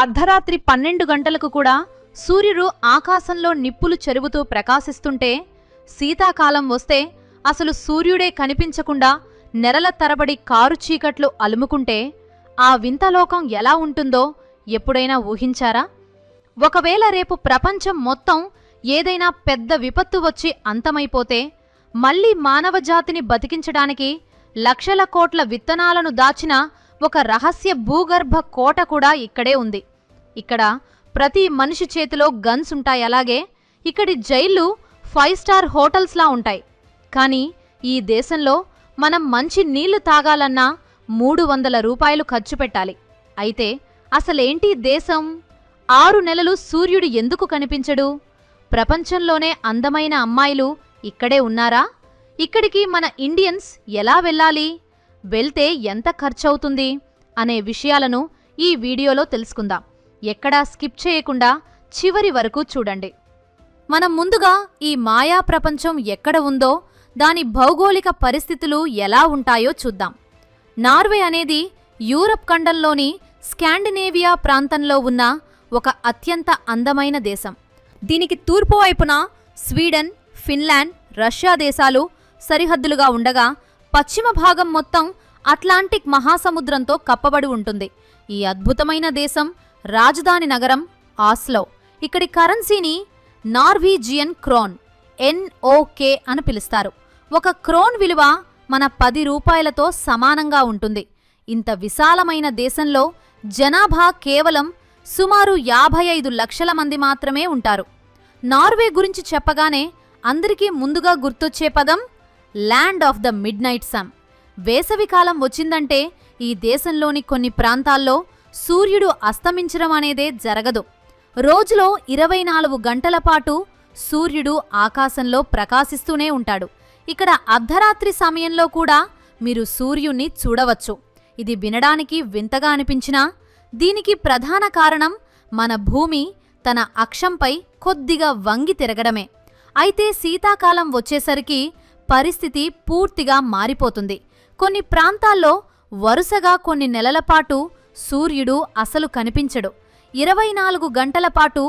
అర్ధరాత్రి 12 గంటలకు కూడా సూర్యుడు ఆకాశంలో నిప్పులు చెరుగుతూ ప్రకాశిస్తుంటే, శీతాకాలం వస్తే అసలు సూర్యుడే కనిపించకుండా నెరల తరబడి కారు చీకట్లు అలుముకుంటే ఆ వింతలోకం ఎలా ఉంటుందో ఎప్పుడైనా ఊహించారా? ఒకవేళ రేపు ప్రపంచం మొత్తం ఏదైనా పెద్ద విపత్తు వచ్చి అంతమైపోతే మళ్లీ మానవజాతిని బతికించడానికి లక్షల కోట్ల విత్తనాలను దాచిన ఒక రహస్య భూగర్భ కోట కూడా ఇక్కడే ఉంది. ఇక్కడ ప్రతి మనిషి చేతిలో గన్స్ ఉంటాయి. అలాగే ఇక్కడి జైళ్లు 5 స్టార్ హోటల్స్లా ఉంటాయి. కానీ ఈ దేశంలో మనం మంచి నీళ్లు తాగాలన్నా 300 రూపాయలు ఖర్చు పెట్టాలి. అయితే అసలేంటి దేశం? 6 నెలలు సూర్యుడు ఎందుకు కనిపించడు? ప్రపంచంలోనే అందమైన అమ్మాయిలు ఇక్కడే ఉన్నారా? ఇక్కడికి మన ఇండియన్స్ ఎలా వెళ్ళాలి? వెళ్తే ఎంత ఖర్చవుతుంది అనే విషయాలను ఈ వీడియోలో తెలుసుకుందాం. ఎక్కడా స్కిప్ చేయకుండా చివరి వరకు చూడండి. మనం ముందుగా ఈ మాయా ప్రపంచం ఎక్కడ ఉందో, దాని భౌగోళిక పరిస్థితులు ఎలా ఉంటాయో చూద్దాం. నార్వే అనేది యూరప్ ఖండంలోని స్కాండినేవియా ప్రాంతంలో ఉన్న ఒక అత్యంత అందమైన దేశం. దీనికి తూర్పు వైపున స్వీడన్, ఫిన్లాండ్, రష్యా దేశాలు సరిహద్దులుగా ఉండగా, పశ్చిమ భాగం మొత్తం అట్లాంటిక్ మహాసముద్రంతో కప్పబడి ఉంటుంది. ఈ అద్భుతమైన దేశం రాజధాని నగరం ఆస్లో. ఇక్కడి కరెన్సీని నార్వీజియన్ క్రోన్ NOK అని పిలుస్తారు. ఒక క్రోన్ విలువ మన 10 రూపాయలతో సమానంగా ఉంటుంది. ఇంత విశాలమైన దేశంలో జనాభా కేవలం సుమారు 55 లక్షల మంది మాత్రమే ఉంటారు. నార్వే గురించి చెప్పగానే అందరికీ ముందుగా గుర్తొచ్చే పదం land of the midnight sun. వేసవికాలం వచ్చిందంటే ఈ దేశంలోని కొన్ని ప్రాంతాల్లో సూర్యుడు అస్తమించడం అనేదే జరగదు. రోజులో 24 గంటల పాటు సూర్యుడు ఆకాశంలో ప్రకాశిస్తూనే ఉంటాడు. ఇక్కడ అర్ధరాత్రి సమయంలో కూడా మీరు సూర్యుణ్ణి చూడవచ్చు. ఇది వినడానికి వింతగా అనిపించినా దీనికి ప్రధాన కారణం మన భూమి తన అక్షంపై కొద్దిగా వంగి తిరగడమే. అయితే శీతాకాలం వచ్చేసరికి పరిస్థితి పూర్తిగా మారిపోతుంది. కొన్ని ప్రాంతాల్లో వరుసగా కొన్ని నెలల పాటు సూర్యుడు అసలు కనిపించడు. 24 గంటల పాటు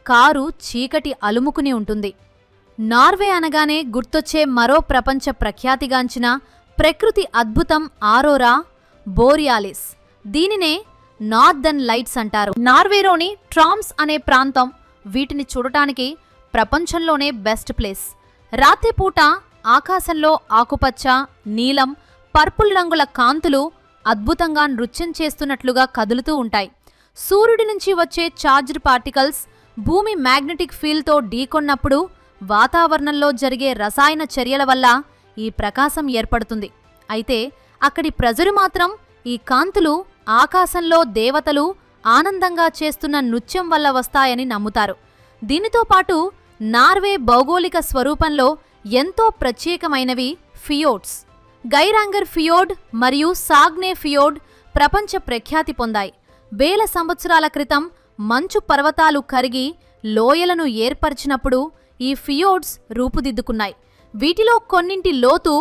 కారు చీకటి అలుముకుని ఉంటుంది. నార్వే అనగానే గుర్తొచ్చే మరో ప్రపంచ ప్రఖ్యాతిగాంచిన ప్రకృతి అద్భుతం ఆరోరా బోరియాలిస్. దీనినే నార్దర్న్ లైట్స్ అంటారు. నార్వేలోని ట్రామ్స్ అనే ప్రాంతం వీటిని చూడటానికి ప్రపంచంలోనే బెస్ట్ ప్లేస్. రాత్రిపూట ఆకాశంలో ఆకుపచ్చ, నీలం, పర్పుల్ రంగుల కాంతులు అద్భుతంగా నృత్యం చేస్తున్నట్లుగా కదులుతూ ఉంటాయి. సూర్యుడి నుంచి వచ్చే చార్జ్డ్ పార్టికల్స్ భూమి మ్యాగ్నెటిక్ ఫీల్డ్తో ఢీకొన్నప్పుడు వాతావరణంలో జరిగే రసాయన చర్యల వల్ల ఈ ప్రకాశం ఏర్పడుతుంది. అయితే అక్కడి ప్రజలు మాత్రం ఈ కాంతులు ఆకాశంలో దేవతలు ఆనందంగా చేస్తున్న నృత్యం వల్ల వస్తాయని నమ్ముతారు. దీనితో పాటు నార్వే భౌగోళిక స్వరూపంలో ఎంతో ప్రత్యేకమైనవి ఫియోర్డ్స్. గైరాంగర్ ఫియోర్డ్ మరియు సాగ్నే ఫియోర్డ్ ప్రపంచ ప్రఖ్యాతి పొందాయి. వేల సంవత్సరాల క్రితం మంచు పర్వతాలు కరిగి లోయలను ఏర్పరిచినప్పుడు ఈ ఫియోర్డ్స్ రూపుదిద్దుకున్నాయి. వీటిలో కొన్నింటి లోతు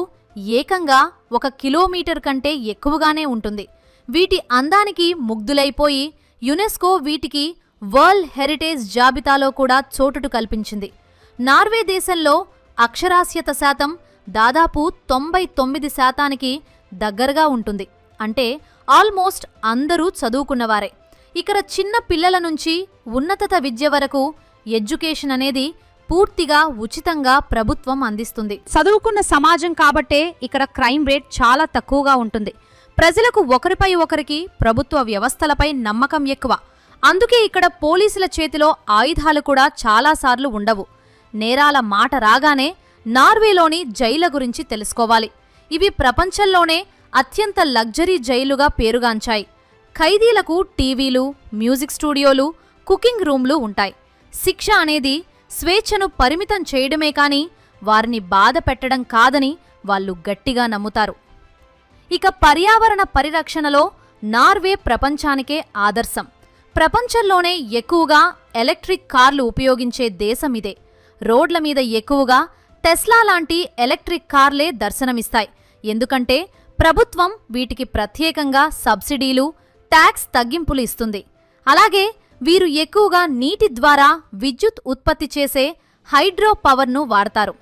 ఏకంగా 1 కిలోమీటర్ కంటే ఎక్కువగానే ఉంటుంది. వీటి అందానికి ముగ్ధులైపోయి యునెస్కో వీటికి వరల్డ్ హెరిటేజ్ జాబితాలో కూడా చోటు కల్పించింది. నార్వే దేశంలో అక్షరాస్యత శాతం దాదాపు 99% దగ్గరగా ఉంటుంది. అంటే ఆల్మోస్ట్ అందరూ చదువుకున్నవారే. ఇక్కడ చిన్న పిల్లల నుంచి ఉన్నత విద్య వరకు ఎడ్యుకేషన్ అనేది పూర్తిగా ఉచితంగా ప్రభుత్వం అందిస్తుంది. చదువుకున్న సమాజం కాబట్టే ఇక్కడ క్రైమ్ రేట్ చాలా తక్కువగా ఉంటుంది. ప్రజలకు ఒకరిపై ఒకరికి ప్రభుత్వ వ్యవస్థలపై నమ్మకం ఎక్కువ. అందుకే ఇక్కడ పోలీసుల చేతిలో ఆయుధాలు కూడా చాలాసార్లు ఉండవు. నేరాల మాట రాగానే నార్వేలోని జైళ్ల గురించి తెలుసుకోవాలి. ఇవి ప్రపంచంలోనే అత్యంత లగ్జరీ జైలుగా పేరుగాంచాయి. ఖైదీలకు టీవీలు, మ్యూజిక్ స్టూడియోలు, కుకింగ్ రూమ్లు ఉంటాయి. శిక్ష అనేది స్వేచ్ఛను పరిమితం చేయడమే కానీ వారిని బాధ పెట్టడం కాదని వాళ్ళు గట్టిగా నమ్ముతారు. ఇక పర్యావరణ పరిరక్షణలో నార్వే ప్రపంచానికే ఆదర్శం. ప్రపంచంలోనే ఎక్కువగా ఎలక్ట్రిక్ కార్లు ఉపయోగించే దేశం ఇదే. రోడ్ల మీద ఎక్కువగా టెస్లా లాంటి ఎలక్ట్రిక్ కార్లే దర్శనమిస్తాయి. ఎందుకంటే ప్రభుత్వం వీటికి ప్రత్యేకంగా సబ్సిడీలు, ట్యాక్స్ తగ్గింపులు ఇస్తుంది. అలాగే వీరు ఎక్కువగా నీటి ద్వారా విద్యుత్ ఉత్పత్తి చేసే హైడ్రో పవర్ను వాడతారు.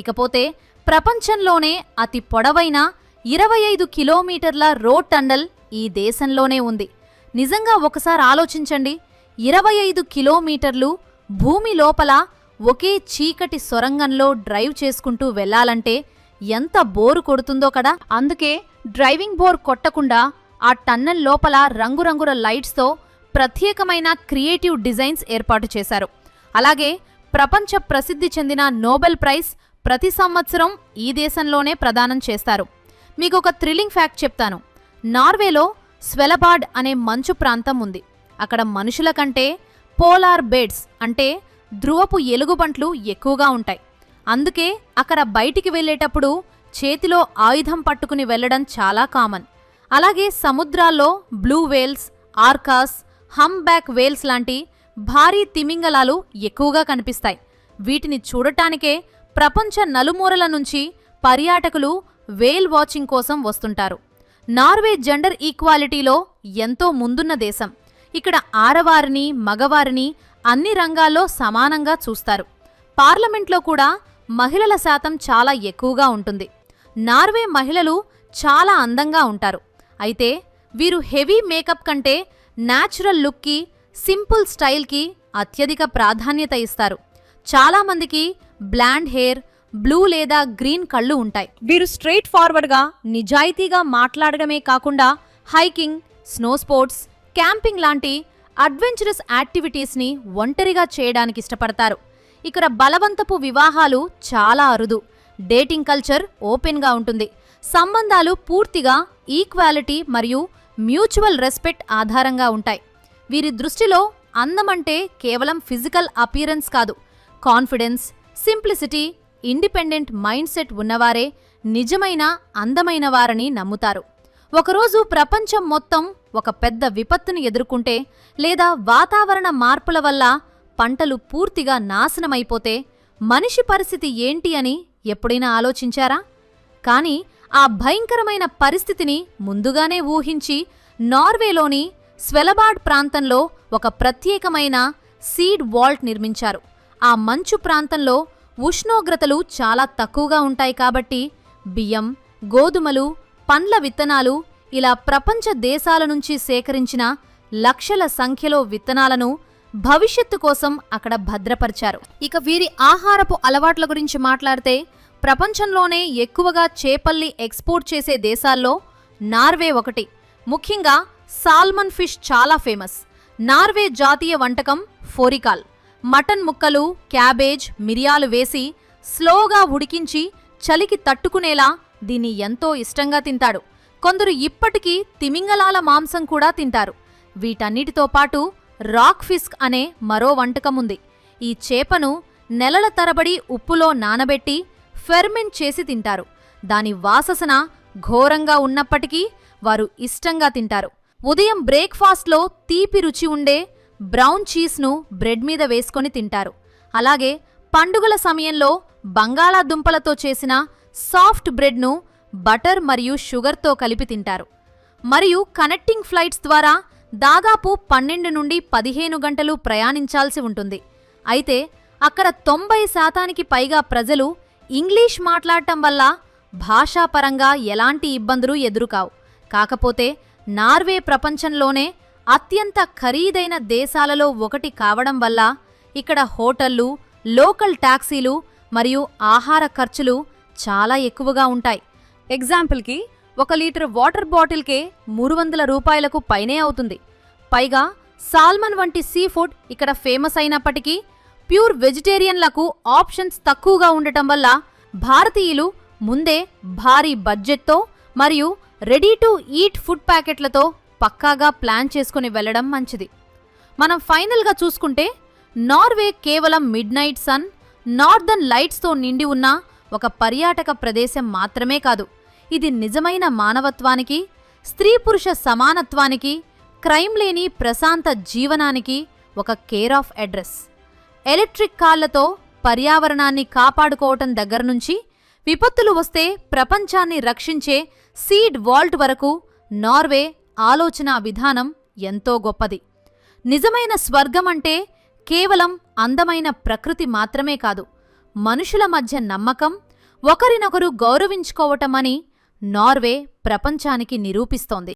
ఇకపోతే ప్రపంచంలోనే అతి పొడవైన 25 కిలోమీటర్ల రోడ్ టన్నెల్ ఈ దేశంలోనే ఉంది. నిజంగా ఒకసారి ఆలోచించండి, 25 కిలోమీటర్లు భూమి లోపల ఒకే చీకటి సొరంగంలో డ్రైవ్ చేసుకుంటూ వెళ్లాలంటే ఎంత బోరు కొడుతుందో కదా. అందుకే డ్రైవింగ్ బోర్ కొట్టకుండా ఆ టన్నెల్ లోపల రంగురంగుల లైట్స్తో ప్రత్యేకమైన క్రియేటివ్ డిజైన్స్ ఏర్పాటు చేశారు. అలాగే ప్రపంచ ప్రసిద్ధి చెందిన నోబెల్ ప్రైజ్ ప్రతి సంవత్సరం ఈ దేశంలోనే ప్రదానం చేస్తారు. మీకొక థ్రిల్లింగ్ ఫ్యాక్ట్ చెప్తాను. నార్వేలో స్వెలబార్డ్ అనే మంచు ప్రాంతం ఉంది. అక్కడ మనుషుల కంటే పోలార్ బేర్స్ అంటే ధ్రువపు ఎలుగుబంట్లు ఎక్కువగా ఉంటాయి. అందుకే అక్కడ బయటికి వెళ్లేటప్పుడు చేతిలో ఆయుధం పట్టుకుని వెళ్లడం చాలా కామన్. అలాగే సముద్రాల్లో బ్లూ వేల్స్, ఆర్కాస్, హంబ్యాక్ వేల్స్ లాంటి భారీ తిమింగలాలు ఎక్కువగా కనిపిస్తాయి. వీటిని చూడటానికే ప్రపంచ నలుమూలల నుంచి పర్యాటకులు వేల్ వాచింగ్ కోసం వస్తుంటారు. నార్వే జెండర్ ఈక్వాలిటీలో ఎంతో ముందున్న దేశం. ఇక్కడ ఆడవారిని, మగవారిని అన్ని రంగాల్లో సమానంగా చూస్తారు. పార్లమెంట్లో కూడా మహిళల శాతం చాలా ఎక్కువగా ఉంటుంది. నార్వే మహిళలు చాలా అందంగా ఉంటారు. అయితే వీరు హెవీ మేకప్ కంటే న్యాచురల్ లుక్కి, సింపుల్ స్టైల్కి అత్యధిక ప్రాధాన్యత ఇస్తారు. చాలామందికి బ్లాండ్ హెయిర్, బ్లూ లేదా గ్రీన్ కళ్ళు ఉంటాయి. వీరు స్ట్రెయిట్ ఫార్వర్డ్గా, నిజాయితీగా మాట్లాడడమే కాకుండా హైకింగ్, స్నో స్పోర్ట్స్, క్యాంపింగ్ లాంటి అడ్వెంచరస్ యాక్టివిటీస్ని ఒంటరిగా చేయడానికి ఇష్టపడతారు. ఇక్కడ బలవంతపు వివాహాలు చాలా అరుదు. డేటింగ్ కల్చర్ ఓపెన్గా ఉంటుంది. సంబంధాలు పూర్తిగా ఈక్వాలిటీ మరియు మ్యూచువల్ రెస్పెక్ట్ ఆధారంగా ఉంటాయి. వీరి దృష్టిలో అందమంటే కేవలం ఫిజికల్ అపియరెన్స్ కాదు, confidence, simplicity, independent mind set ఉన్నవారే నిజమైన అందమైన వారని నమ్ముతారు. ఒకరోజు ప్రపంచం మొత్తం ఒక పెద్ద విపత్తుని ఎదుర్కొంటే లేదా వాతావరణ మార్పుల వల్ల పంటలు పూర్తిగా నాశనమైపోతే మనిషి పరిస్థితి ఏంటి అని ఎప్పుడైనా ఆలోచించారా? కానీ ఆ భయంకరమైన పరిస్థితిని ముందుగానే ఊహించి నార్వేలోని స్వెలబార్డ్ ప్రాంతంలో ఒక ప్రత్యేకమైన సీడ్ వాల్ట్ నిర్మించారు. ఆ మంచు ప్రాంతంలో ఉష్ణోగ్రతలు చాలా తక్కువగా ఉంటాయి కాబట్టి బియ్యం, గోధుమలు, పండ్ల విత్తనాలు ఇలా ప్రపంచ దేశాల నుంచి సేకరించిన లక్షల సంఖ్యలో విత్తనాలను భవిష్యత్తు కోసం అక్కడ భద్రపరిచారు. ఇక వీరి ఆహారపు అలవాట్ల గురించి మాట్లాడితే ప్రపంచంలోనే ఎక్కువగా చేపల్ని ఎక్స్పోర్ట్ చేసే దేశాల్లో నార్వే ఒకటి. ముఖ్యంగా సాల్మన్ ఫిష్ చాలా ఫేమస్. నార్వే జాతీయ వంటకం ఫోరికాల్. మటన్ ముక్కలు, క్యాబేజ్, మిరియాలు వేసి స్లోగా ఉడికించి చలికి తట్టుకునేలా దీన్ని ఎంతో ఇష్టంగా తింటాడు. కొందరు ఇప్పటికీ తిమింగలాల మాంసం కూడా తింటారు. వీటన్నిటితో పాటు రాక్ ఫిష్ అనే మరో వంటకం ఉంది. ఈ చేపను నెలల తరబడి ఉప్పులో నానబెట్టి ఫెర్మెంట్ చేసి తింటారు. దాని వాసన ఘోరంగా ఉన్నప్పటికీ వారు ఇష్టంగా తింటారు. ఉదయం బ్రేక్ఫాస్ట్లో తీపి రుచి ఉండే బ్రౌన్ చీజ్ను బ్రెడ్ మీద వేసుకొని తింటారు. అలాగే పండుగల సమయంలో బంగాళాదుంపలతో చేసిన సాఫ్ట్ బ్రెడ్ను బటర్ మరియు షుగర్తో కలిపి తింటారు. మరియు కనెక్టింగ్ ఫ్లైట్స్ ద్వారా దాదాపు 12 నుండి 15 గంటలు ప్రయాణించాల్సి ఉంటుంది. అయితే అక్కడ 90% పైగా ప్రజలు ఇంగ్లీష్ మాట్లాడటం వల్ల భాషాపరంగా ఎలాంటి ఇబ్బందులు ఎదురుకావు. కాకపోతే నార్వే ప్రపంచంలోనే అత్యంత ఖరీదైన దేశాలలో ఒకటి కావడం వల్ల ఇక్కడ హోటళ్లు, లోకల్ టాక్సీలు మరియు ఆహార ఖర్చులు చాలా ఎక్కువగా ఉంటాయి. ఎగ్జాంపుల్కి 1 లీటర్ వాటర్ బాటిల్కే 300 రూపాయలకు పైనే అవుతుంది. పైగా సాల్మన్ వంటి సీ ఫుడ్ ఇక్కడ ఫేమస్ అయినప్పటికీ ప్యూర్ వెజిటేరియన్లకు ఆప్షన్స్ తక్కువగా ఉండటం వల్ల భారతీయులు ముందే భారీ బడ్జెట్తో మరియు రెడీ టు ఈట్ ఫుడ్ ప్యాకెట్లతో పక్కాగా ప్లాన్ చేసుకుని వెళ్లడం మంచిది. మనం ఫైనల్గా చూసుకుంటే నార్వే కేవలం మిడ్ నైట్ సన్, నార్దర్న్ లైట్స్తో నిండి ఉన్న ఒక పర్యాటక ప్రదేశం మాత్రమే కాదు. ఇది నిజమైన మానవత్వానికి, స్త్రీ పురుష సమానత్వానికి, క్రైమ్ లేని ప్రశాంత జీవనానికి ఒక కేర్ ఆఫ్ అడ్రస్. ఎలక్ట్రిక్ కార్లతో పర్యావరణాన్ని కాపాడుకోవటం దగ్గర నుంచి విపత్తులు వస్తే ప్రపంచాన్ని రక్షించే సీడ్ వాల్ట్ వరకు నార్వే ఆలోచనా విధానం ఎంతో గొప్పది. నిజమైన స్వర్గమంటే కేవలం అందమైన ప్రకృతి మాత్రమే కాదు, మనుషుల మధ్య నమ్మకం, ఒకరినొకరు గౌరవించుకోవటమని నార్వే ప్రపంచానికి నిరూపిస్తోంది.